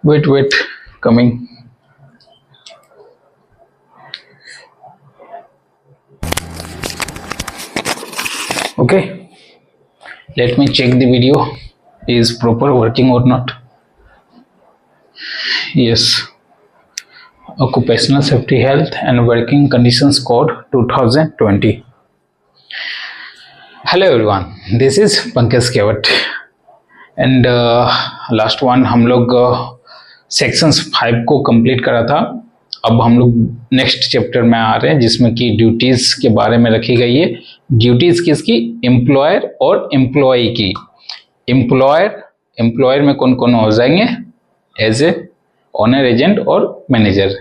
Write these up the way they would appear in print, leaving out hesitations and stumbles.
Wait, coming. Okay, let me check the video is proper working or not. Yes, Occupational Safety Health and Working Conditions Code 2020. Hello everyone, this is Pankaj Kewat and last one हम लोग sections 5 को complete करा था. अब हम लोग next chapter में आ रहे हैं जिसमें कि ड्यूटीज के बारे में रखी गई है. ड्यूटीज किसकी? एम्प्लॉयर और एम्प्लॉय की. एम्प्लॉयर में कौन कौन हो जाएंगे? एज ए ओनर, एजेंट और मैनेजर.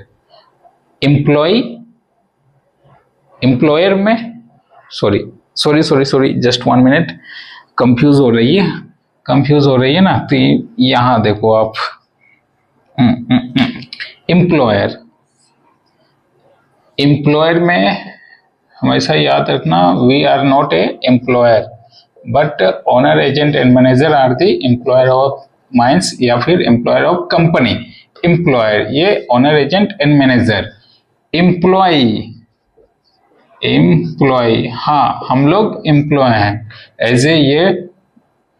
एम्प्लॉयर में सॉरी जस्ट 1 मिनट, कंफ्यूज हो रही है ना. तो यहाँ देखो आप, एम्प्लॉयर में हमेशा याद रखना, we are not a employer but owner, agent and manager are the employer of mines या फिर एम्प्लॉयर ऑफ कंपनी. एम्प्लॉयर ये owner, agent and manager. Employee हाँ, हम लोग एम्प्लॉय हैं. एज ए ये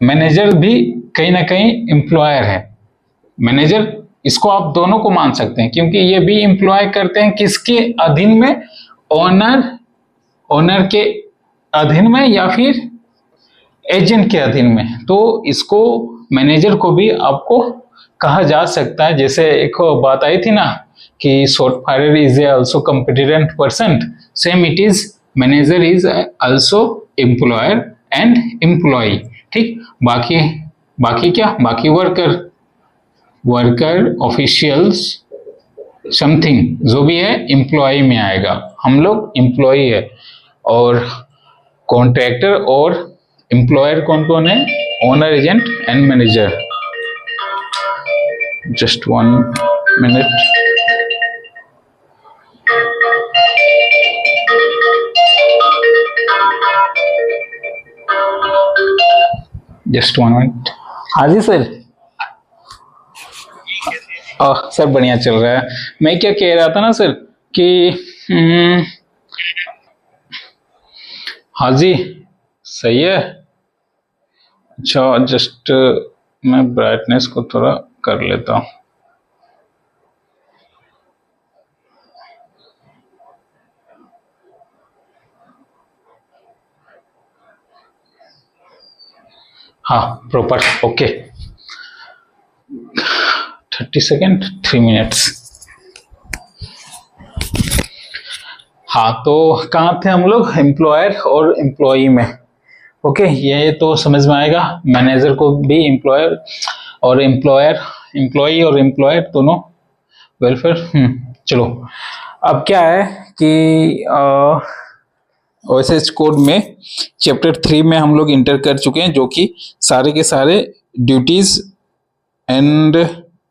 मैनेजर भी कहीं ना कहीं एम्प्लॉयर है. मैनेजर, इसको आप दोनों को मान सकते हैं क्योंकि ये भी एम्प्लॉय करते हैं किसके अधीन में? ओनर के अधीन में या फिर एजेंट के अधीन में. तो इसको मैनेजर को भी आपको कहा जा सकता है. जैसे एक बात आई थी ना कि shot firer is also competent person, same it is manager is also employer and employee. ठीक, बाकी क्या? बाकी वर्कर, ऑफिशियल्स, समथिंग जो भी है एम्प्लॉय में आएगा. हम लोग एम्प्लॉय है. और कॉन्ट्रैक्टर और एम्प्लॉयर कौन कौन है? Owner, agent and manager. Just 1 minute. Just 1 minute. हाँ जी सर. सर बढ़िया चल रहा है. मैं क्या कह रहा था ना सर कि हाँ जी सही है. अच्छा, जस्ट मैं ब्राइटनेस को थोड़ा कर लेता हूँ. हाँ प्रॉपर ओके. 30 second 3 minutes. हाँ, तो कहाँ थे हम लोग? एम्प्लॉयर और एम्प्लॉई में. ओके, ये तो समझ में आएगा. मैनेजर को भी एम्प्लॉयर और एम्प्लॉई और एम्प्लॉयर दोनों वेलफेयर. चलो, अब क्या है कि ओएसएच कोड में चैप्टर 3 में हम लोग इंटर कर चुके हैं, जो कि सारे के सारे ड्यूटीज एंड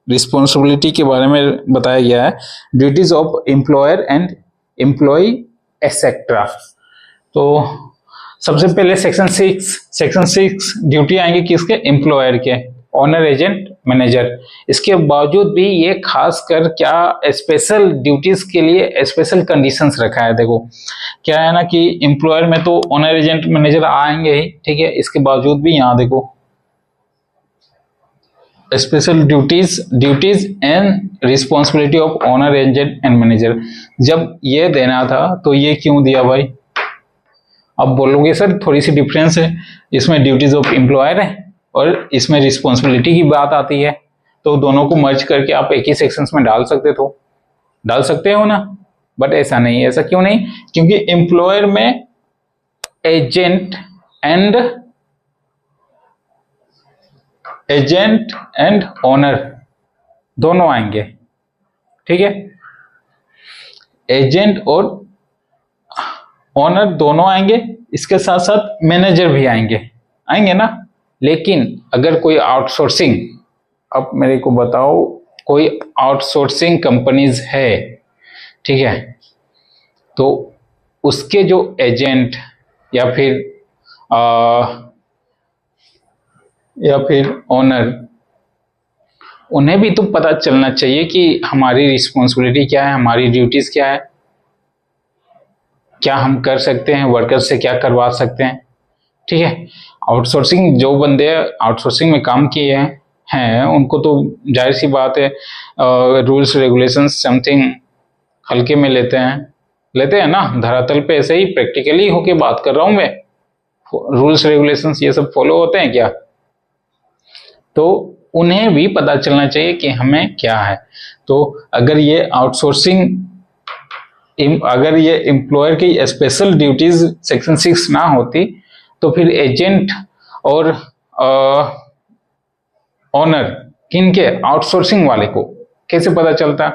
रिस्पॉन्सिबिलिटी के बारे में बताया गया है. Duties of employer and employee etcetera. तो सबसे पहले सेक्शन 6 ड्यूटी आएंगे किसके? एम्प्लॉयर के, ओनर, एजेंट, मैनेजर. इसके बावजूद भी ये खास कर क्या स्पेशल ड्यूटीज के लिए स्पेशल कंडीशंस रखा है. देखो क्या है ना कि एम्प्लॉयर में तो ओनर, एजेंट, मैनेजर आएंगे ही, ठीक है. इसके बावजूद भी यहाँ देखो special duties and responsibility of owner, agent and manager. जब ये देना था तो ये क्यों दिया भाई? अब बोलोगे सर थोड़ी सी डिफरेंस है, इसमें ड्यूटीज ऑफ एम्प्लॉयर है और इसमें रिस्पॉन्सिबिलिटी की बात आती है, तो दोनों को मर्ज करके आप एक ही सेक्शंस में डाल सकते हो ना. बट ऐसा नहीं. ऐसा क्यों नहीं? क्योंकि एम्प्लॉयर में एजेंट एंड ओनर दोनों आएंगे, ठीक है. एजेंट और ओनर दोनों आएंगे, इसके साथ साथ मैनेजर भी आएंगे ना. लेकिन अगर कोई आउटसोर्सिंग, अब मेरे को बताओ, कोई आउटसोर्सिंग कंपनीज है, ठीक है, तो उसके जो एजेंट या फिर ओनर उन्हें भी तो पता चलना चाहिए कि हमारी रिस्पॉन्सिबिलिटी क्या है, हमारी ड्यूटीज क्या है, क्या हम कर सकते हैं, वर्कर से क्या करवा सकते हैं। ठीक है, आउटसोर्सिंग जो बंदे आउटसोर्सिंग में काम किए हैं उनको तो जाहिर सी बात है रूल्स रेगुलेशंस समथिंग हल्के में लेते हैं ना, धरातल पे ऐसे ही प्रैक्टिकली होके बात कर रहा हूं मैं। रूल्स रेगुलेशंस ये सब फॉलो होते हैं क्या? तो उन्हें भी पता चलना चाहिए कि हमें क्या है। तो अगर ये आउटसोर्सिंग, अगर ये एम्प्लॉयर की स्पेशल ड्यूटीज सेक्शन 6 ना होती तो फिर एजेंट और ओनर किनके, आउटसोर्सिंग वाले को कैसे पता चलता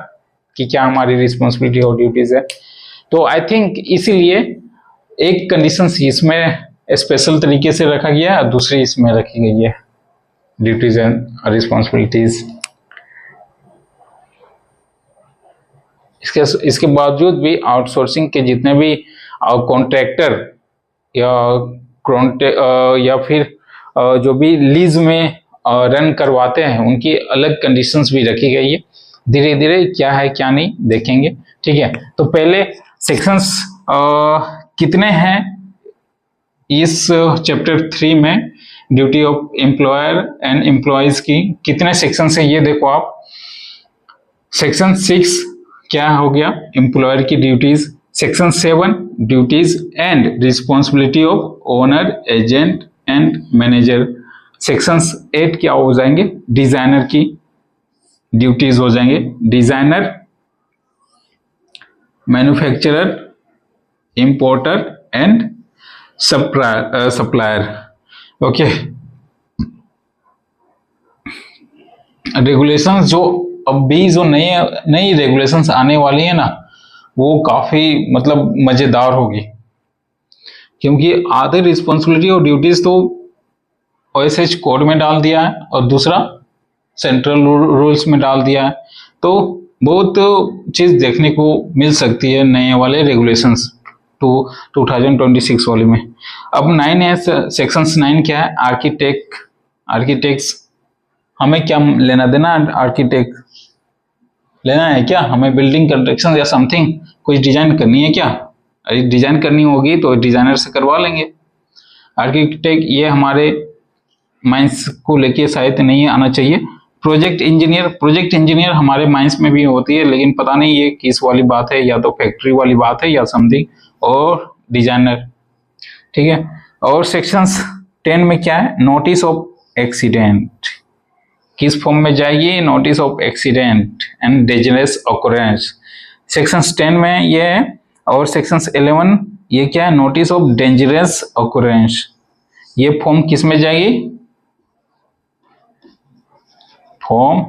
कि क्या हमारी रिस्पॉन्सिबिलिटी और ड्यूटीज है। तो आई थिंक इसीलिए एक कंडीशन इसमें स्पेशल तरीके से रखा गया है और दूसरी इसमें रखी गई है, ड्यूटीज एंड रिस्पॉन्सिबिलिटीज। इसके बावजूद भी आउटसोर्सिंग के जितने भी कॉन्ट्रैक्टर या फिर जो भी लीज में रन करवाते हैं उनकी अलग कंडीशंस भी रखी गई है। धीरे धीरे क्या है क्या नहीं देखेंगे। ठीक है, तो पहले सेक्शंस कितने हैं इस चैप्टर 3 में, duty of employer and employees की कितने सेक्शंस है ये देखो आप। सेक्शन 6 क्या हो गया, एम्प्लॉयर की duties. Section 7 duties and responsibility of owner, agent and manager. Section 8 क्या हो जाएंगे, डिजाइनर की ड्यूटीज हो जाएंगे। Designer, manufacturer, importer and supplier. Okay, regulations जो अभी जो नई रेगुलेशंस आने वाली है ना वो काफी मतलब मजेदार होगी, क्योंकि आधे रिस्पॉन्सिबिलिटी और ड्यूटीज तो OSH कोड में डाल दिया है और दूसरा सेंट्रल रूल्स में डाल दिया है। तो बहुत चीज देखने को मिल सकती है नए वाले रेगुलेशंस 2026 वाले में। अब 9 है, सेक्शन 9 क्या है, आर्किटेक्ट्स। हमें क्या लेना देना, आर्किटेक्ट लेना है क्या, हमें बिल्डिंग कंस्ट्रक्शन या समथिंग कुछ डिजाइन करनी है क्या? अरे डिजाइन करनी होगी तो डिजाइनर से करवा लेंगे। आर्किटेक्ट ये हमारे माइंस को लेके शायद नहीं आना चाहिए। प्रोजेक्ट इंजीनियर हमारे माइंस में भी होती है, लेकिन पता नहीं ये किस वाली बात है, या तो फैक्ट्री वाली बात है या समथिंग, और डिजाइनर। ठीक है, और सेक्शंस 10 में क्या है, नोटिस ऑफ एक्सीडेंट किस फॉर्म में जाएगी, notice of accident and dangerous occurrence. Sections 10 में ये है, और सेक्शंस 11 ये क्या है, नोटिस ऑफ डेंजरस ऑकरेंस। ये फॉर्म किस में जाएगी, फॉर्म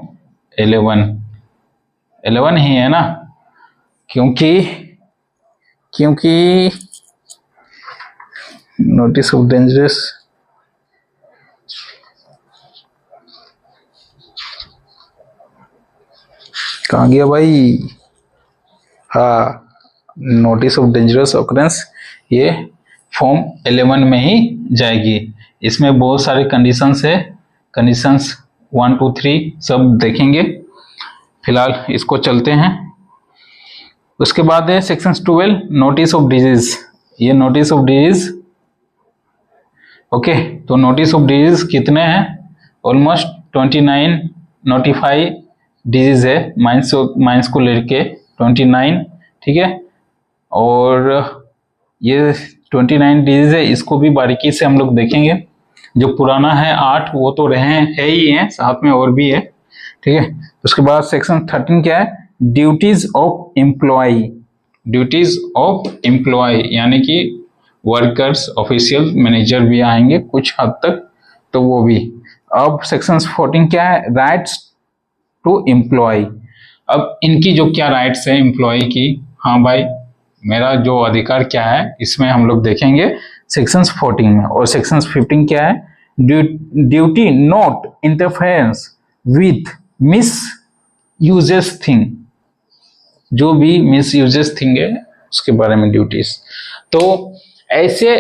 11 ही है ना, क्योंकि नोटिस ऑफ डेंजरस कहाँ गया भाई, हाँ, नोटिस ऑफ डेंजरस ऑकरेंस ये फॉर्म 11 में ही जाएगी। इसमें बहुत सारे कंडीशंस है, कंडीशंस 1 2 3 सब देखेंगे, फिलहाल इसको चलते हैं। उसके बाद है सेक्शन 12 नोटिस ऑफ डिजीज। ये नोटिस ऑफ डिजीज, ओके, तो नोटिस ऑफ डिजीज कितने हैं, ऑलमोस्ट 29 नोटिफाई डिजीज है, माइंस को लेके 29। ठीक है, और ये 29 डिजीज है, इसको भी बारीकी से हम लोग देखेंगे। जो पुराना है 8 वो तो है ही है, साथ में और भी है। ठीक है, उसके बाद सेक्शन 13 क्या है, duties of employee. Duties of employee यानी कि वर्कर्स, ऑफिशियल, मैनेजर भी आएंगे कुछ हद तक, तो वो भी। अब सेक्शन 14 क्या है, राइट्स टू एम्प्लॉय। अब इनकी जो क्या राइट्स है एम्प्लॉय की, हाँ भाई मेरा जो अधिकार क्या है, इसमें हम लोग देखेंगे सेक्शंस 14 में। और सेक्शंस 15 क्या है, duty not interference with miss uses thing. जो भी मिस यूजेस थिंग है उसके बारे में ड्यूटीज। तो ऐसे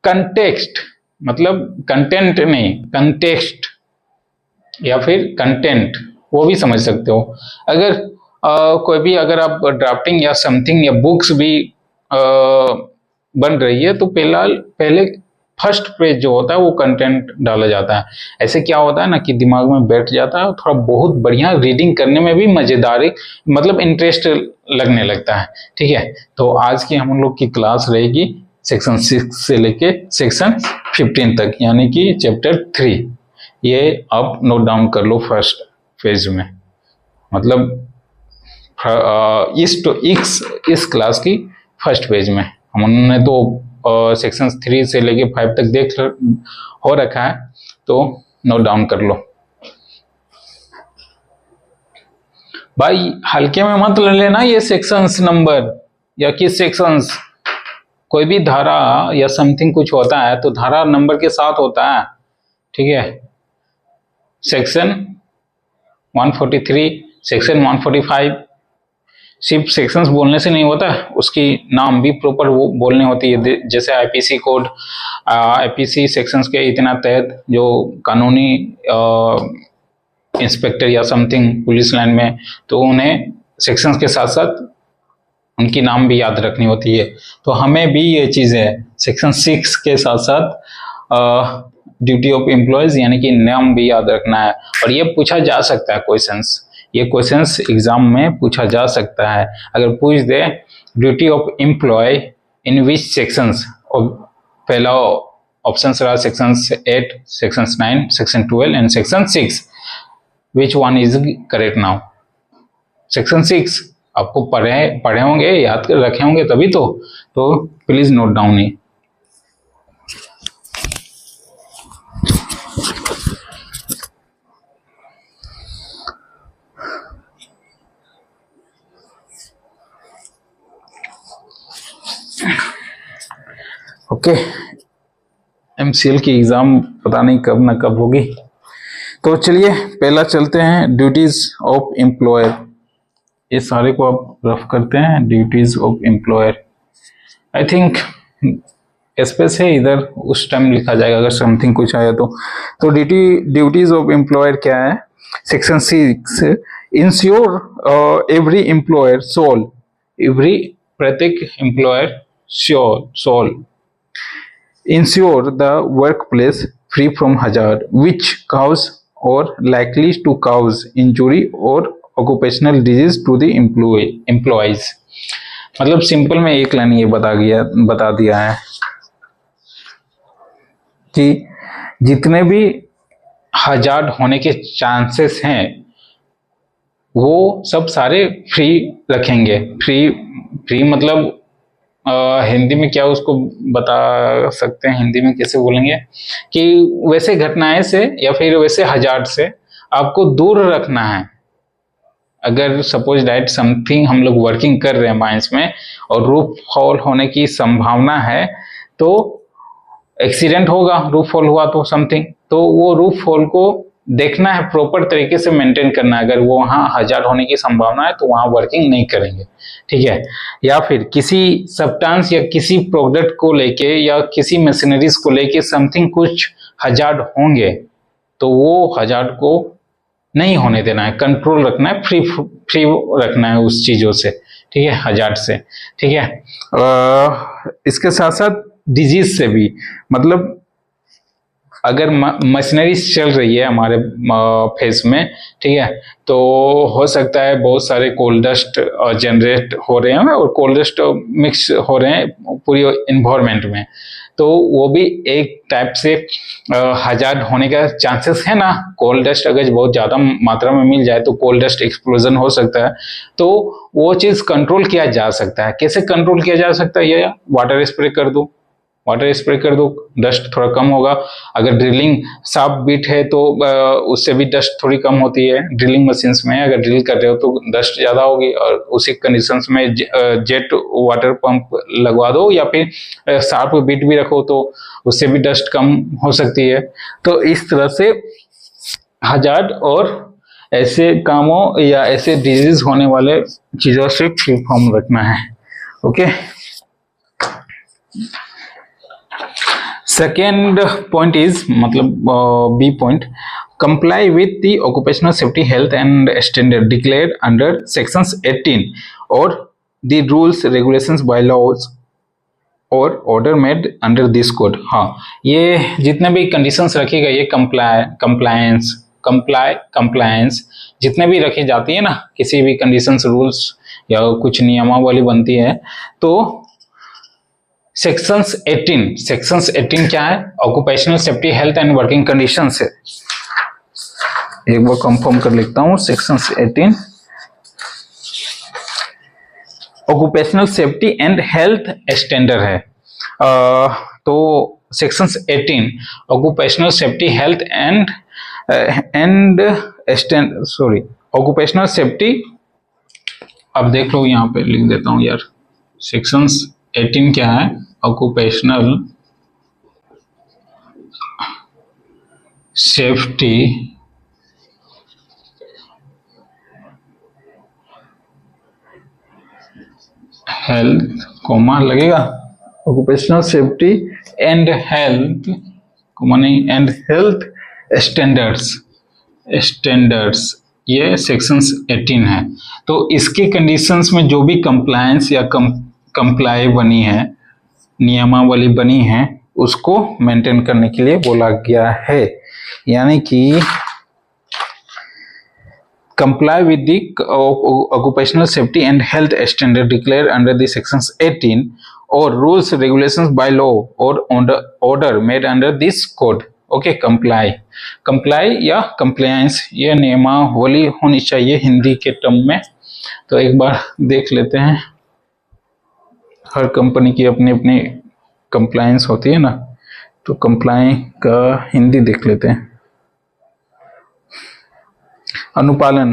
कंटेक्स्ट, मतलब कंटेंट नहीं, कंटेक्स्ट या फिर कंटेंट, वो भी समझ सकते हो। अगर कोई भी अगर आप ड्राफ्टिंग या समथिंग या बुक्स भी बन रही है तो पहले फर्स्ट पेज जो होता है वो कंटेंट डाला जाता है। ऐसे क्या होता है ना कि दिमाग में बैठ जाता है, थोड़ा बहुत बढ़िया रीडिंग करने में भी मजेदारी मतलब इंटरेस्ट लगने लगता है। ठीक है, तो आज की हम लोग की क्लास रहेगी सेक्शन 6 से लेके सेक्शन 15 तक, यानी कि चैप्टर 3। ये आप नोट डाउन कर लो फर्स्ट फेज में, मतलब इस क्लास की फर्स्ट पेज में हमने तो सेक्शन 3 से लेके 5 तक हो रखा है, तो नोट डाउन कर लो भाई। हल्के में मत ले लेना ये सेक्शंस नंबर या किस सेक्शंस। कोई भी धारा या समथिंग कुछ होता है तो धारा नंबर के साथ होता है। ठीक है, सेक्शन 143, सेक्शन 145 सिर्फ सेक्शंस बोलने से नहीं होता, उसकी नाम भी प्रॉपर वो बोलने होती है। जैसे आईपीसी कोड, आईपीसी सेक्शंस के इतना तहत जो कानूनी इंस्पेक्टर या समथिंग पुलिस लाइन में, तो उन्हें सेक्शंस के साथ साथ उनकी नाम भी याद रखनी होती है। तो हमें भी ये चीजें सेक्शन 6 के साथ साथ ड्यूटी ऑफ एम्प्लॉयज यानी कि नाम भी याद रखना है। और ये पूछा जा सकता है क्वेश्चंस, ये क्वेश्चंस एग्जाम में पूछा जा सकता है। अगर पूछ दे duty of employ in which sections, और पहला ऑप्शन रहा section 8, section 9, section 12 and section 6, which one is correct now. Section 6 आपको पढ़े होंगे, याद कर रखे होंगे तभी तो please note down he. Okay, MCL की एग्जाम पता नहीं कब ना कब होगी। तो चलिए पहला चलते हैं ड्यूटीज ऑफ एम्प्लॉयर। ये सारे को आप रफ करते हैं, duties of employer. I think space है इधर, उस टाइम लिखा जाएगा अगर समथिंग कुछ आया तो ड्यूटीज ऑफ एम्प्लॉयर क्या है। Section 6, ensure every employer shall, every प्रत्येक employer shall ensure the workplace free from hazard which cause or likely to cause injury or occupational disease to the employees। मतलब simple में एक line ये बता दिया है कि जितने भी हजार्ड होने के चांसेस हैं वो सब सारे फ्री रखेंगे। फ्री मतलब हिंदी में क्या उसको बता सकते हैं, हिंदी में कैसे बोलेंगे कि वैसे घटनाएं से या फिर वैसे हजार्ड से आपको दूर रखना है। अगर सपोज दैट समथिंग हम लोग वर्किंग कर रहे हैं माइंस में और रूफ फॉल होने की संभावना है, तो एक्सीडेंट होगा, रूफ फॉल हुआ तो समथिंग, तो वो रूफ फॉल को देखना है, प्रॉपर तरीके से मेंटेन करना है। अगर वो वहां हजार्ड होने की संभावना है तो वहां वर्किंग नहीं करेंगे। ठीक है, या फिर किसी सब्सटेंस या किसी प्रोडक्ट को लेके या किसी मशीनरीज को लेके समथिंग कुछ हजार्ड होंगे तो वो हजार्ड को नहीं होने देना है, कंट्रोल रखना है, फ्री रखना है उस चीजों से। ठीक है, हजार्ड से। ठीक है, इसके साथ साथ डिजीज से भी, मतलब अगर मशीनरी चल रही है हमारे फेस में, ठीक है, तो हो सकता है बहुत सारे कोल डस्ट जनरेट हो रहे हैं और कोल डस्ट मिक्स हो रहे हैं पूरी इन्वायरमेंट में, तो वो भी एक टाइप से हजार्ड होने का चांसेस है ना। कोल डस्ट अगर बहुत ज़्यादा मात्रा में मिल जाए तो कोल डस्ट एक्सप्लोजन हो सकता है, तो वो चीज़ कंट्रोल किया जा सकता है। कैसे कंट्रोल किया जा सकता है? ये वाटर स्प्रे कर दो, डस्ट थोड़ा कम होगा। अगर ड्रिलिंग शार्प बिट है तो उससे भी डस्ट थोड़ी कम होती है। ड्रिलिंग मशीन्स में अगर ड्रिल कर रहे हो तो डस्ट ज़्यादा होगी, और उसी कंडीशंस में जेट वाटर पंप लगवा दो या फिर शार्प बिट भी रखो तो उससे भी डस्ट कम हो सकती है। तो इस तरह से हजार्ड और ऐसे कामों या ऐसे डिजीज होने वाले चीज़ों से फ्री फॉर्म रखना है। ओके, सेकेंड पॉइंट इज, मतलब B point, comply with the occupational safety health and standard declared under sections 18 or the rules regulations bylaws और order made under this code. हाँ, ये जितने भी कंडीशंस रखी गई है कंप्लायंस जितने भी रखी जाती है ना, किसी भी कंडीशंस रूल्स या कुछ नियमावली बनती है, तो सेक्शंस 18 क्या है? Occupational safety health and working conditions है। एक बार कंफर्म कर लिखता हूं, sections 18 occupational safety and health standard है। तो sections 18 occupational safety health and occupational safety, अब देख लो यहाँ पे लिख देता हूं यार, सेक्शंस 18 क्या है? ऑक्यूपेशनल सेफ्टी हेल्थ कोमा लगेगा, occupational safety and health comma नहीं, एंड हेल्थ स्टैंडर्ड्स, ये सेक्शंस 18 है। तो इसके कंडीशंस में जो भी कंप्लायंस या कंप्लाई बनी है, नियमावली बनी है, उसको मेंटेन करने के लिए बोला गया है। यानी कि comply with the occupational safety and health standard declared under the sections 18 or rules regulations by law or order made under this code। Okay, comply या कंप्लायंस, ये नियमावली होनी चाहिए हिंदी के टर्म में। तो एक बार देख लेते हैं, हर कंपनी की अपनी अपनी कंप्लायंस होती है ना, तो कंप्लाई का हिंदी देख लेते हैं। अनुपालन,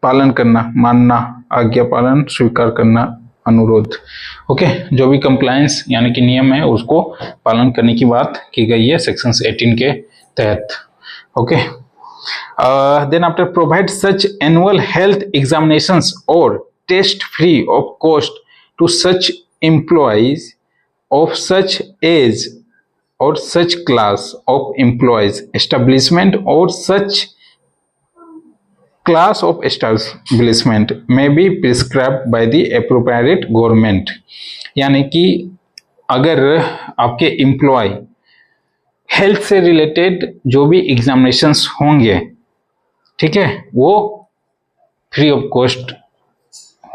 पालन करना, मानना, आज्ञा पालन, स्वीकार करना, अनुरोध। ओके, जो भी कंप्लायंस यानी कि नियम है उसको पालन करने की बात की गई है सेक्शंस 18 के तहत। Okay, then after provide such annual health examinations और test free of cost to such employees of such age और such class of employees establishment और such class of establishment may be prescribed by the appropriate government। यानी कि अगर आपके employ health से related जो भी एग्जामिनेशंस होंगे, ठीक है, वो फ्री ऑफ कॉस्ट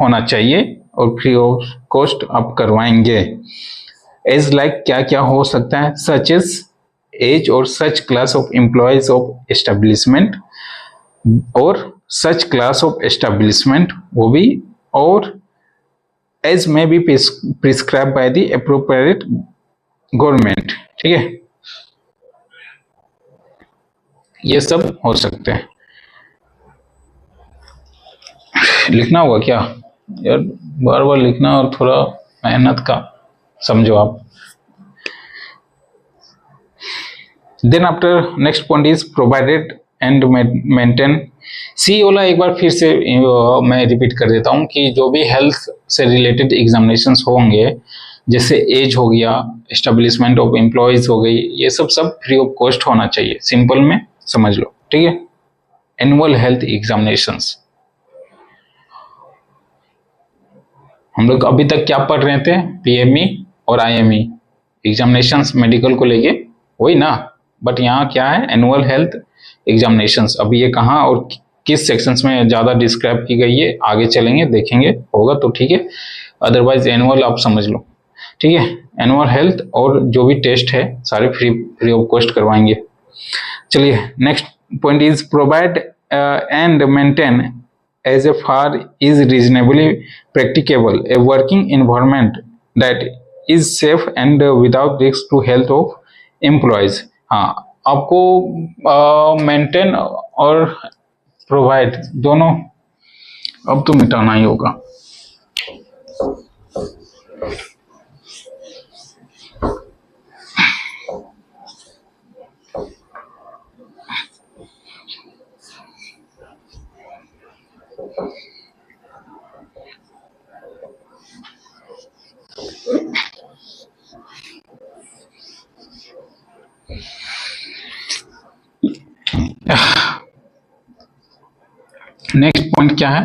होना चाहिए और फ्री ऑफ कॉस्ट आप करवाएंगे। एज लाइक क्या क्या हो सकता है? सच एज और such class of employees of establishment और सच क्लास ऑफ एस्टेब्लिशमेंट, वो भी, और एज में be prescribe by the appropriate government. ठीक है, ये सब हो सकते हैं। लिखना होगा क्या यार, बार बार लिखना और थोड़ा मेहनत का समझो आप। Then after next point is provided and maintain. C वाला एक बार फिर से मैं रिपीट कर देता हूं कि जो भी हेल्थ से रिलेटेड एग्जामिनेशंस होंगे, जैसे एज हो गया, एस्टेब्लिशमेंट ऑफ एम्प्लॉयज हो गई, ये सब फ्री ऑफ कॉस्ट होना चाहिए। सिंपल में समझ लो, ठीक है। एनुअल हेल्थ एग्जामिनेशंस, हम लोग अभी तक क्या पढ़ रहे थे? पीएमई और आईएमई एग्जामिनेशंस मेडिकल को लेके, वही ना। बट यहाँ क्या है? Annual health examinations. अब ये कहाँ और किस सेक्शंस में ज्यादा डिस्क्राइब की गई है, आगे चलेंगे देखेंगे, होगा तो ठीक है, अदरवाइज एनुअल आप समझ लो, ठीक है। एनुअल हेल्थ और जो भी टेस्ट है सारे फ्री ऑफ कॉस्ट करवाएंगे। चलिए next point is provide and maintain as far is reasonably practicable a working environment that is safe and without risk to health of employees। हाँ, आपको मेंटेन और प्रोवाइड दोनों अब तो मिटाना ही होगा। नेक्स्ट पॉइंट क्या है,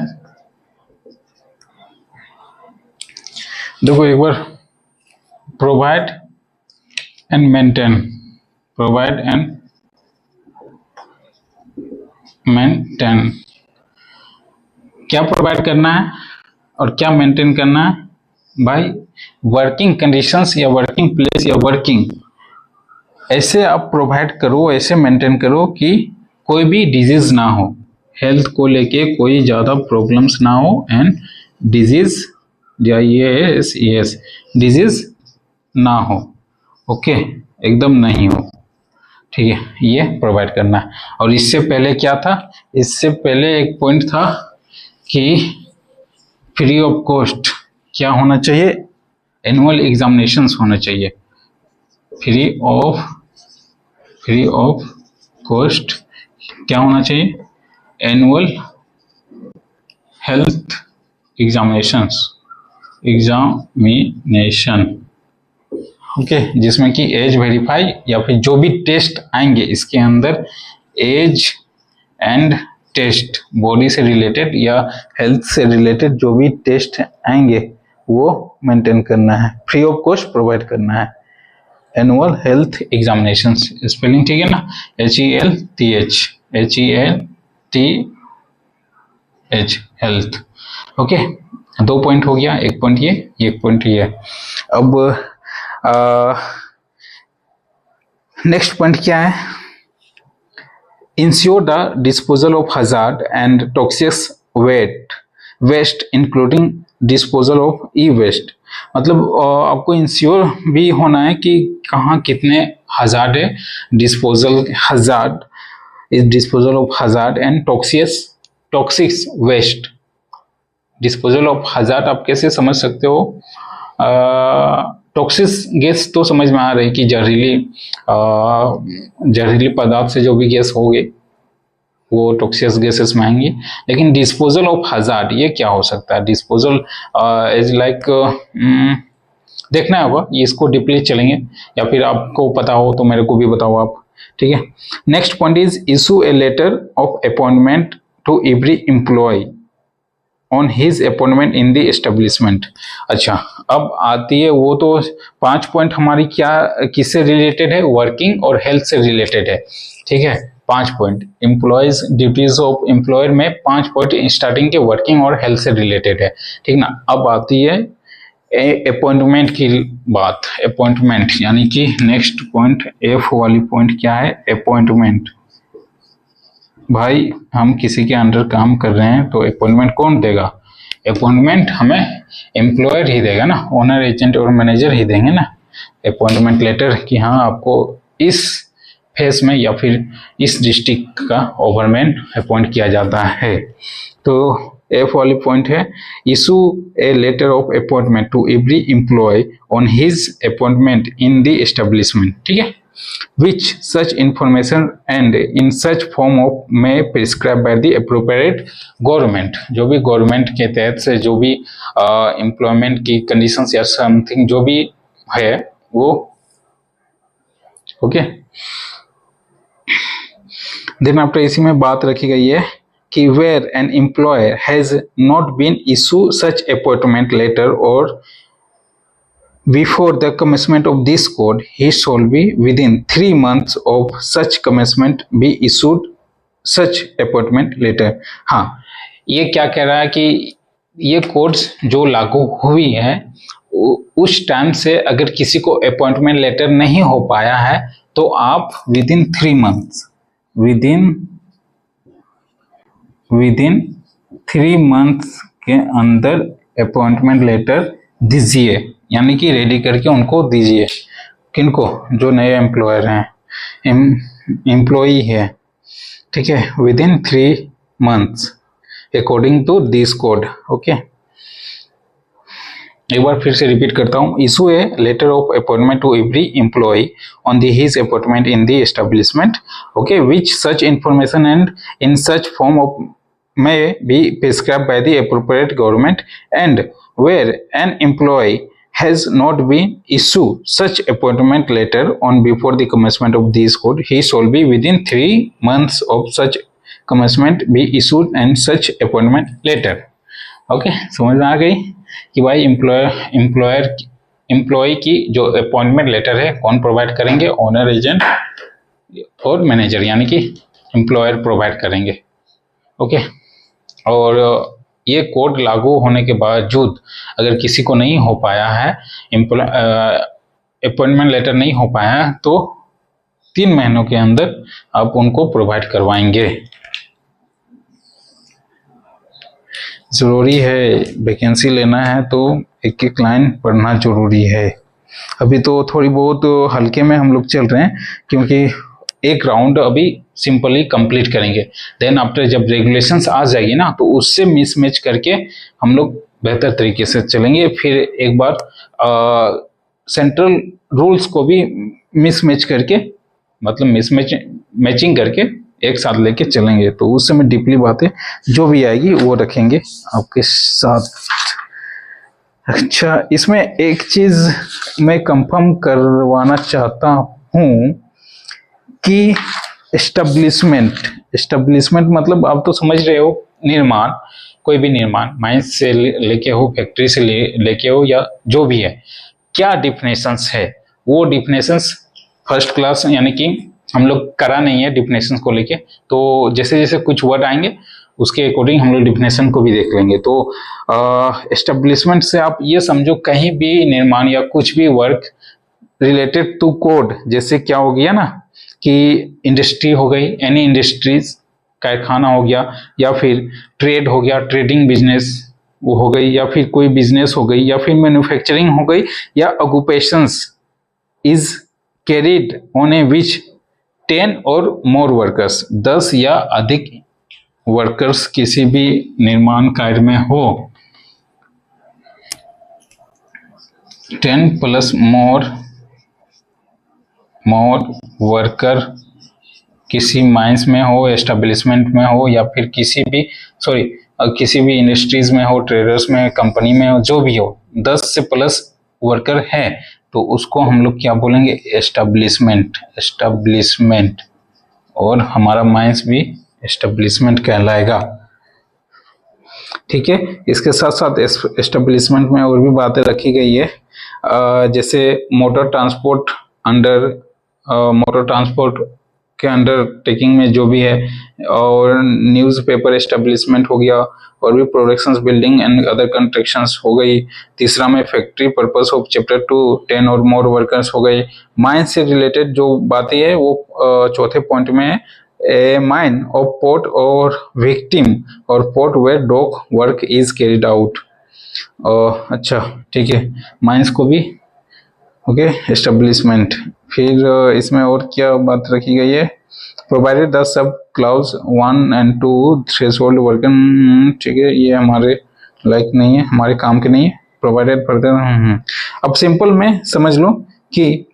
देखो एक बार, provide and maintain, provide and maintain, क्या प्रोवाइड करना है और क्या मेंटेन करना है भाई, वर्किंग कंडीशंस या वर्किंग प्लेस या वर्किंग, ऐसे आप प्रोवाइड करो, ऐसे मेंटेन करो कि कोई भी डिजीज ना हो, हेल्थ को लेके कोई ज़्यादा प्रॉब्लम्स ना हो, एंड डिजीज डिजीज ना हो, ओके, एकदम नहीं हो, ठीक है, ये प्रोवाइड करना है। और इससे पहले क्या था, इससे पहले एक पॉइंट था कि फ्री ऑफ कॉस्ट क्या होना चाहिए, एनुअल एग्जामिनेशंस होना चाहिए, फ्री ऑफ कॉस्ट क्या होना चाहिए, एनुअल हेल्थ एग्जामिनेशन, ओके, जिसमें कि एज वेरीफाई या फिर जो भी टेस्ट आएंगे इसके अंदर, एज एंड टेस्ट, बॉडी से रिलेटेड या हेल्थ से रिलेटेड जो भी टेस्ट आएंगे वो मेंटेन करना है, फ्री ऑफ कॉस्ट प्रोवाइड करना है। एनुअल हेल्थ एग्जामिनेशन, स्पेलिंग ठीक है ना, HELTH हेल्थ, ओके, 2 पॉइंट हो गया, एक पॉइंट ये, एक पॉइंट ये। अब नेक्स्ट पॉइंट क्या है, ensure the disposal of hazard and toxic waste including disposal of e waste, मतलब आपको इंश्योर भी होना है कि कहाँ कितने हजार्ड है, hazard is disposal of hazard and toxic waste, disposal of hazard आप कैसे समझ सकते हो, टॉक्सिक गैस तो समझ में आ रही कि जहरीली पदार्थ से जो भी गैस होगी वो टॉक्सियस गैसेस में आएंगी, लेकिन डिस्पोजल ऑफ हजार्ड ये क्या हो सकता है, डिस्पोजल इज लाइक, देखना होगा, ये इसको डीपली चलेंगे, या फिर आपको पता हो तो मेरे को भी बताओ आप, ठीक है। Next point is issue a letter of appointment to every employee on his appointment in the establishment. अच्छा, अब आती है वो तो 5 पॉइंट हमारी क्या किससे रिलेटेड है, वर्किंग और हेल्थ से रिलेटेड है, ठीक है, 5 point employees duties of employer में 5 पॉइंट स्टार्टिंग के वर्किंग और हेल्थ से रिलेटेड है, ठीक ना। अब आती है अपॉइंटमेंट की बात, अपॉइंटमेंट यानी कि नेक्स्ट पॉइंट एफ वाली पॉइंट क्या है, अपॉइंटमेंट। भाई हम किसी के अंडर काम कर रहे हैं तो अपॉइंटमेंट कौन देगा, अपॉइंटमेंट हमें एम्प्लॉयर ही देगा ना, ओनर एजेंट और मैनेजर ही देंगे ना अपॉइंटमेंट लेटर कि हाँ आपको इस फेस में या फिर इस डिस्ट्रिक्ट का ओवरमैन अपॉइंट किया जाता है। तो एफ वाली पॉइंट है issue a letter of appointment to every employee on his appointment in the establishment, ठीक है, which such information and in such form of may prescribed by the appropriate government, जो भी गवर्नमेंट के तहत से जो भी एम्प्लॉयमेंट की कंडीशंस या समथिंग जो भी है वो, ओके। देन आफ्टर इसी में बात रखी गई है कि where an employer has not been issued such appointment letter or before the commencement of this code, he shall be within 3 months of such commencement be issued such appointment letter। हाँ, ये क्या कह रहा है कि ये कोड्स जो लागू हुई है उस टाइम से अगर किसी को अपॉइंटमेंट लेटर नहीं हो पाया है तो आप विदिन 3 मंथ्स, विदिन 3 मंथ्स के अंदर अपॉइंटमेंट लेटर दीजिए, यानी कि रेडी करके उनको दीजिए, किनको, जो नए एम्प्लॉयर हैं, एम्प्लॉई है, ठीक है, within 3 months according to this code, okay. एक बार फिर से रिपीट करता हूँ, issue a letter of appointment to every employee on the his appointment in the establishment, okay, which such information and in such form of may be prescribed by the appropriate government, and where an employee has not been issued such appointment letter on before the commencement of this code, he shall be within 3 months of such commencement be issued and such appointment letter. Okay, समझ में आ गई कि भाई employ की जो appointment letter है कौन provide करेंगे, ओनर, एजेंट और मैनेजर, यानी कि एम्प्लॉयर प्रोवाइड करेंगे। ओके, और ये कोड लागू होने के बावजूद अगर किसी को नहीं हो पाया है, अपॉइंटमेंट लेटर नहीं हो पाया है, तो 3 महीनों के अंदर आप उनको प्रोवाइड करवाएंगे। जरूरी है, वैकेंसी लेना है तो एक एक लाइन पढ़ना जरूरी है। अभी तो थोड़ी बहुत हल्के में हम लोग चल रहे हैं, क्योंकि एक राउंड अभी सिंपली कंप्लीट करेंगे, देन आफ्टर जब रेगुलेशंस आ जाएगी ना, तो उससे मिसमैच करके हम लोग बेहतर तरीके से चलेंगे। फिर एक बार सेंट्रल रूल्स को भी मिसमैच करके, मतलब मैचिंग करके एक साथ लेके चलेंगे, तो उस समय डीपली बातें जो भी आएगी वो रखेंगे आपके साथ। अच्छा, इसमें एक चीज मैं कंफर्म करवाना चाहता हूँ कि एस्टेब्लिशमेंट मतलब आप तो समझ रहे हो, निर्माण, कोई भी निर्माण, माइंस से लेके हो, फैक्ट्री से लेके हो, या जो भी है, क्या डिफिनेशंस है, वो डिफिनेशंस फर्स्ट क्लास यानी कि हम लोग करा नहीं है डिफिनेशंस को लेके। तो जैसे जैसे कुछ वर्ड आएंगे उसके अकॉर्डिंग हम लोग डिफिनेशन को भी देख लेंगे। तो एस्टेब्लिशमेंट से आप ये समझो, कहीं भी निर्माण या कुछ भी वर्क रिलेटेड टू कोड, जैसे क्या हो गया ना कि इंडस्ट्री हो गई, एनी इंडस्ट्रीज, कारखाना हो गया, या फिर ट्रेड हो गया, ट्रेडिंग बिजनेस वो हो गई, या फिर कोई बिजनेस हो गई, या फिर मैन्युफैक्चरिंग हो गई, या ऑक्यूपेशंस इज कैरिड ऑन ए विच 10 और मोर वर्कर्स, 10 या अधिक वर्कर्स किसी भी निर्माण कार्य में हो, 10 प्लस मोर वर्कर किसी माइंस में हो, एस्टेब्लिशमेंट में हो, या फिर किसी भी इंडस्ट्रीज में हो, ट्रेडर्स में, कंपनी में हो, जो भी हो, 10 से प्लस वर्कर है तो उसको हम लोग क्या बोलेंगे, एस्टेब्लिशमेंट, और हमारा माइंस भी एस्टेब्लिशमेंट कहलाएगा। ठीक है, इसके साथ साथ एस्टेब्लिशमेंट में और भी बातें रखी गई है, जैसे मोटर ट्रांसपोर्ट के अंडर टेकिंग में जो भी है, और न्यूज़पेपर एस्टेब्लिशमेंट हो गया, और भी productions, building and other constructions हो गई। तीसरा में फैक्ट्री पर्पस ऑफ चैप्टर 2 10 और मोर वर्कर्स हो गए। माइन से रिलेटेड जो बातें है वो चौथे पॉइंट में है, ए माइन ऑफ पोर्ट और विक्टिम और port where dock work is carried out. अच्छा, ठीक है, माइंस को भी ओके, एस्टेब्लिशमेंट। फिर इसमें और क्या बात रखी गई है, provided the sub clause 1 and 2 threshold worker. ठीक है, ये हमारे लाइक नहीं है, हमारे काम के नहीं है। प्रोवाइडेड फर्दर, अब सिंपल में समझ लो कि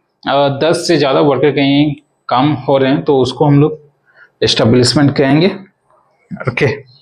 10 से ज्यादा वर्कर कहीं काम हो रहे हैं तो उसको हम लोग एस्टेब्लिशमेंट कहेंगे। ओके,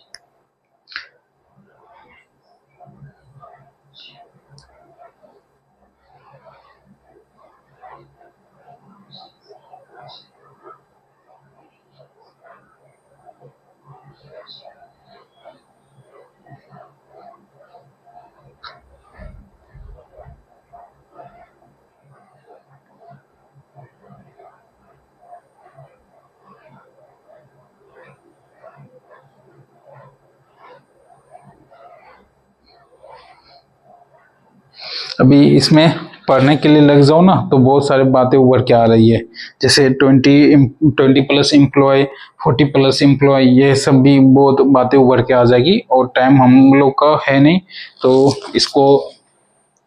अभी इसमें पढ़ने के लिए लग जाओ ना तो बहुत सारी बातें उभर के आ रही है, जैसे 20 प्लस एम्प्लॉय, 40 प्लस एम्प्लॉय, ये सब भी बहुत बातें उभर के आ जाएगी, और टाइम हम लोग का है नहीं तो इसको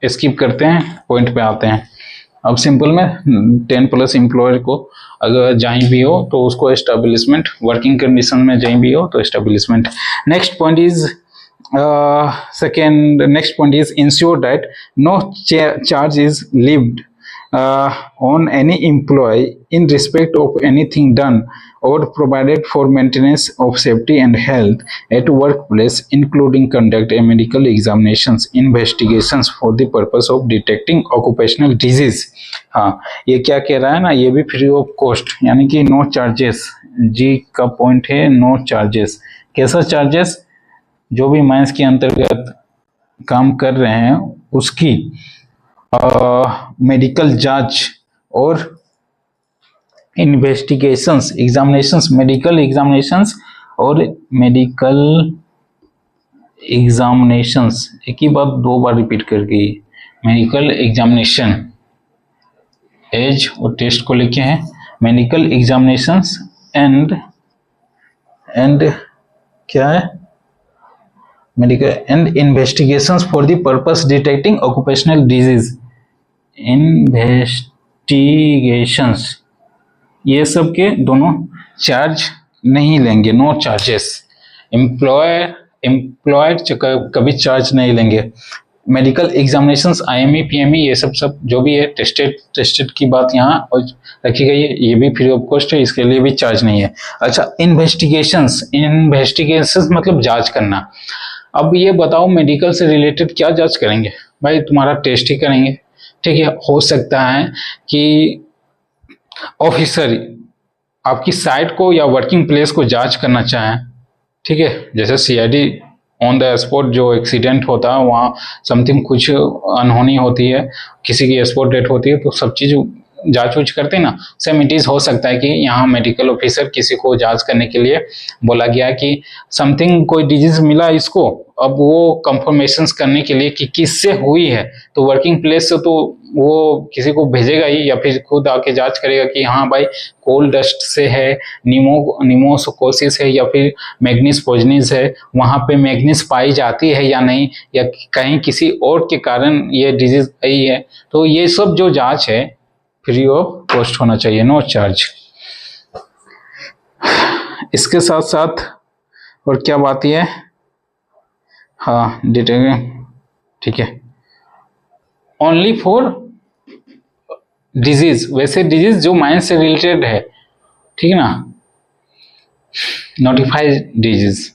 स्किप करते हैं, पॉइंट पे आते हैं। अब सिंपल में 10 प्लस एम्प्लॉयर को अगर जहीं भी हो तो उसको एस्टेब्लिशमेंट, वर्किंग कंडीशन में जहीं भी हो तो establishment. Next point is next point is ensure that no charge is levied on any employee in respect of anything done or provided for maintenance of safety and health at workplace, including conduct a medical examinations, investigations for the purpose of detecting occupational disease। हाँ, ये क्या कह रहा है ना, ये भी free of cost, यानी कि नो चार्जेस जी का पॉइंट है नो चार्जेस। कैसा चार्जेस? जो भी माइंस के अंतर्गत काम कर रहे हैं उसकी मेडिकल जांच और इन्वेस्टिगेशंस, एग्जामिनेशंस, मेडिकल एग्जामिनेशंस और मेडिकल एग्जामिनेशंस, एक ही बात दो बार रिपीट कर गई। मेडिकल एग्जामिनेशन एज और टेस्ट को लेके हैं, मेडिकल एग्जामिनेशंस एंड क्या है, medical and investigations for the purpose detecting occupational disease, investigations, ये सब के दोनों चार्ज नहीं लेंगे, नो चार्जेस। एम्प्लॉयर कभी चार्ज नहीं लेंगे। मेडिकल एग्जामिनेशंस, आईएमई, पीएमई, ये सब जो भी है टेस्टेड की बात यहाँ रखी गई है, ये भी फ्री ऑफ कॉस्ट है, इसके लिए भी चार्ज नहीं है। अच्छा, इन्वेस्टिगेशंस मतलब जांच करना। अब ये बताओ मेडिकल से रिलेटेड क्या जांच करेंगे भाई? तुम्हारा टेस्ट ही करेंगे, ठीक है। हो सकता है कि ऑफिसर आपकी साइट को या वर्किंग प्लेस को जांच करना चाहें, ठीक है। जैसे सीआईडी ऑन द स्पॉट जो एक्सीडेंट होता है, वहाँ समथिंग कुछ अनहोनी होती है, किसी की स्पॉट डेथ होती है, तो सब चीज़ जांच वूच करते हैं ना। सेम इट इज हो सकता है कि यहाँ मेडिकल ऑफिसर किसी को जांच करने के लिए बोला गया कि समथिंग कोई डिजीज मिला इसको, अब वो कंफर्मेशन करने के लिए कि किससे हुई है, तो वर्किंग प्लेस से तो वो किसी को भेजेगा ही, या फिर खुद आके जांच करेगा कि हाँ भाई कोल डस्ट से है, निमोसोकोसिस है, या फिर मैग्नीस पॉइजनिस है, वहां पे मैग्नीस पाई जाती है या नहीं, या कहीं किसी और के कारण ये डिजीज आई है। तो ये सब जो जांच है फ्री ऑफ कॉस्ट होना चाहिए, नो चार्ज। इसके साथ साथ और क्या बात है, हाँ डिटेल, ठीक है, ओनली फॉर डिजीज, वैसे डिजीज जो माइंड से रिलेटेड है, ठीक है ना, नोटिफाइड डिजीज।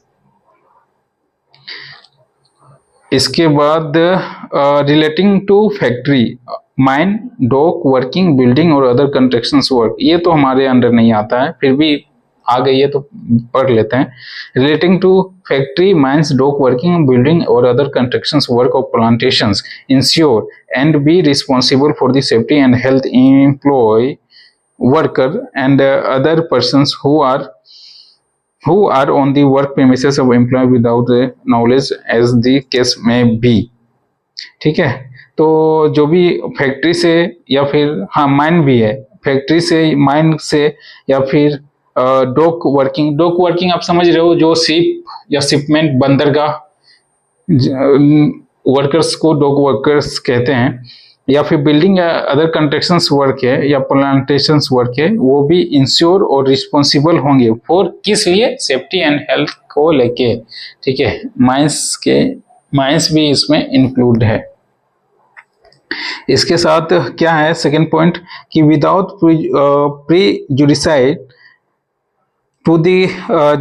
इसके बाद relating to factory, mine, dock, working, building और अदर कंस्ट्रक्शन वर्क, ये तो हमारे अंडर नहीं आता है, फिर भी आ गई है तो पढ़ लेते हैं। Relating to factory, mines, dock, working, building और other construction work of plantations, ensure and be responsible for the safety and health employ, worker and other persons who are on the work premises of employee without the knowledge as the case may be, ठीक है। तो जो भी factory से या फिर हाँ mine भी है, फैक्ट्री से, माइन से, या फिर डॉक वर्किंग आप समझ रहे हो, जो शिप या शिपमेंट बंदरगाह वर्कर्स को डॉक वर्कर्स कहते हैं, या फिर बिल्डिंग या अदर कंस्ट्रक्शन वर्क है या प्लांटेशन वर्क है, वो भी इंश्योर और रिस्पॉन्सिबल होंगे फॉर किस लिए, सेफ्टी एंड हेल्थ को लेके, ठीक है। माइंस भी इसमें इंक्लूड है। इसके साथ क्या है सेकेंड पॉइंट कि without प्रीजुडिसाइड to the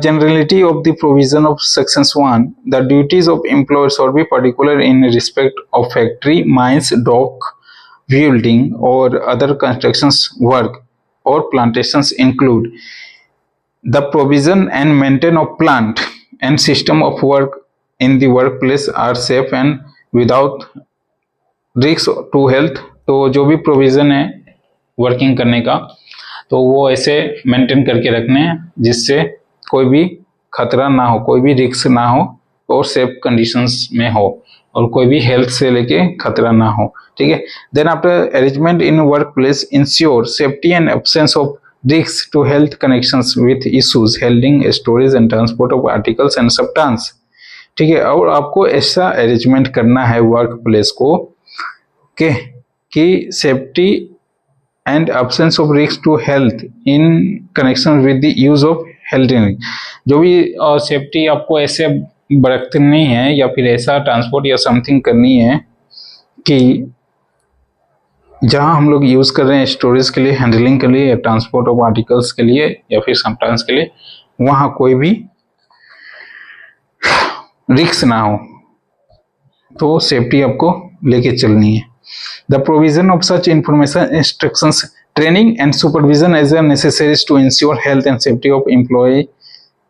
generality of the provision of sections 1, the duties of employers shall be particular in respect of factory, mines, dock, building or other constructions work or plantations include the provision and maintenance of plant and system of work in the workplace are safe and without risk to health। तो जो भी provision है working करने का, तो वो ऐसे maintain करके रखने हैं जिससे कोई भी खतरा ना हो, कोई भी रिस्क ना हो और सेफ कंडीशंस में हो, और कोई भी हेल्थ से लेके खतरा ना हो, ठीक है। Then after arrangement in work place ensure safety and absence of risk to health connections with issues handling, storage and transport of articles and substance, ठीक है। और आपको ऐसा अरेंजमेंट करना है वर्क प्लेस को कि safety and absence of risk to health in connection with the use of health drink, जो भी सेफ्टी आपको ऐसे बरतनी है या फिर ऐसा ट्रांसपोर्ट या समथिंग करनी है कि जहां हम लोग यूज कर रहे हैं स्टोरेज के लिए, हैंडलिंग के लिए, या ट्रांसपोर्ट ऑफ आर्टिकल्स के लिए, या फिर समटाइम्स के लिए, वहां कोई भी रिस्क ना हो, तो सेफ्टी आपको लेके चलनी है। The provision of such information instructions training and supervision as a necessaries to ensure health and safety of employee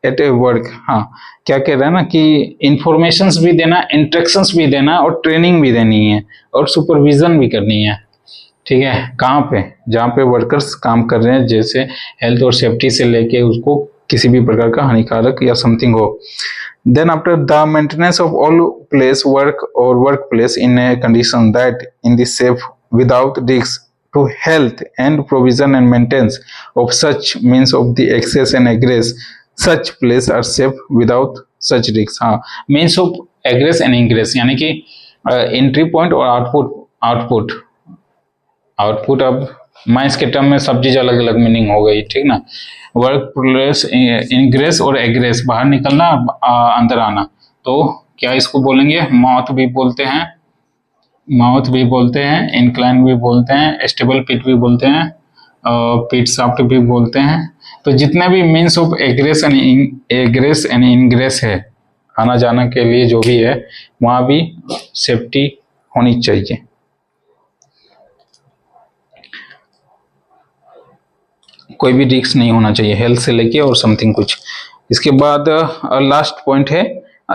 at a work. हाँ, क्या कह रहा है ना कि इंफॉर्मेशंस भी देना, इंस्ट्रक्शंस भी देना और ट्रेनिंग भी देनी है और सुपरविजन भी करनी है। ठीक है, कहाँ पे? जहाँ पे वर्कर्स काम कर रहे हैं, जैसे हेल्थ और सेफ्टी से लेके उसको किसी भी प्रकार का हानिकारक या समथिंग हो। Then after the maintenance of all place work और work place in a condition that in the safe without risk to health and provision and maintenance of such means of the access and egress such place are safe without such risks। हाँ, means of egress and ingress यानी कि entry point और output अब mines के term में सब चीज अलग अलग मीनिंग हो गई। ठीक ना, वर्क प्लेस इनग्रेस और एग्रेस, बाहर निकलना अंदर आना, तो क्या इसको बोलेंगे? माउथ भी बोलते हैं, इंक्लाइन भी बोलते हैं, स्टेबल पिट भी बोलते हैं, पिट शाफ्ट भी बोलते हैं। तो जितने भी मीन्स ऑफ एग्रेस एंड इनग्रेस है, आना जाना के लिए जो भी है, वहां भी सेफ्टी होनी चाहिए। कोई भी रिस्क नहीं होना चाहिए हेल्थ से लेके और समथिंग कुछ। इसके बाद लास्ट पॉइंट है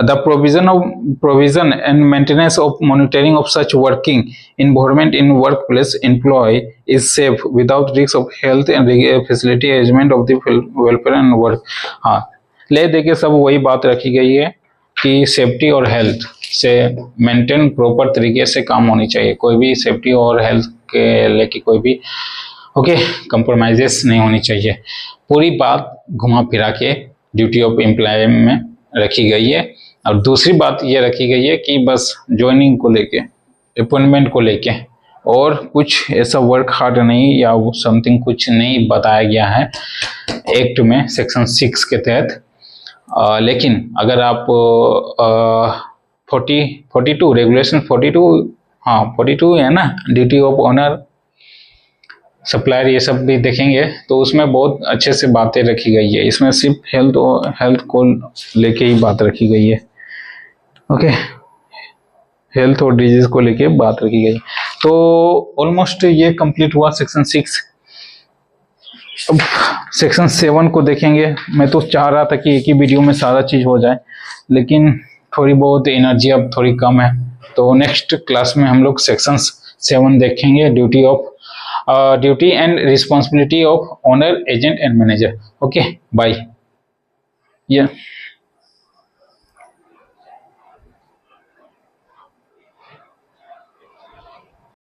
the provision and maintenance of monitoring of such working environment in workplace employee is safe without risk of health and facility arrangement of the welfare and work। हाँ, ले देके सब वही बात रखी गई है कि सेफ्टी और हेल्थ से मेंटेन प्रॉपर तरीके से काम होनी चाहिए। कोई भी सेफ्टी और हेल्थ के लेके कोई भी कंप्रोमाइजेस नहीं होनी चाहिए। पूरी बात घुमा फिरा के ड्यूटी ऑफ एम्प्लॉय में रखी गई है। और दूसरी बात ये रखी गई है कि बस ज्वाइनिंग को लेके, अपॉइंटमेंट को लेके और कुछ ऐसा वर्क हार्ड नहीं या समथिंग कुछ नहीं बताया गया है एक्ट में सेक्शन 6 के तहत। लेकिन अगर आप 42 रेगुलेशन 42 है ना, ड्यूटी ऑफ ऑनर सप्लायर, ये सब भी देखेंगे तो उसमें बहुत अच्छे से बातें रखी गई है। इसमें सिर्फ हेल्थ को लेके ही बात रखी गई है। ओके, हेल्थ और डिजीज को लेके बात रखी गई। तो ऑलमोस्ट ये कंप्लीट हुआ सेक्शन 6। अब सेक्शन 7 को देखेंगे। मैं तो चाह रहा था कि एक ही वीडियो में सारा चीज हो जाए, लेकिन थोड़ी बहुत एनर्जी अब थोड़ी कम है, तो नेक्स्ट क्लास में हम लोग सेक्शन 7 देखेंगे, duty and responsibility of owner, agent and manager. Okay, bye.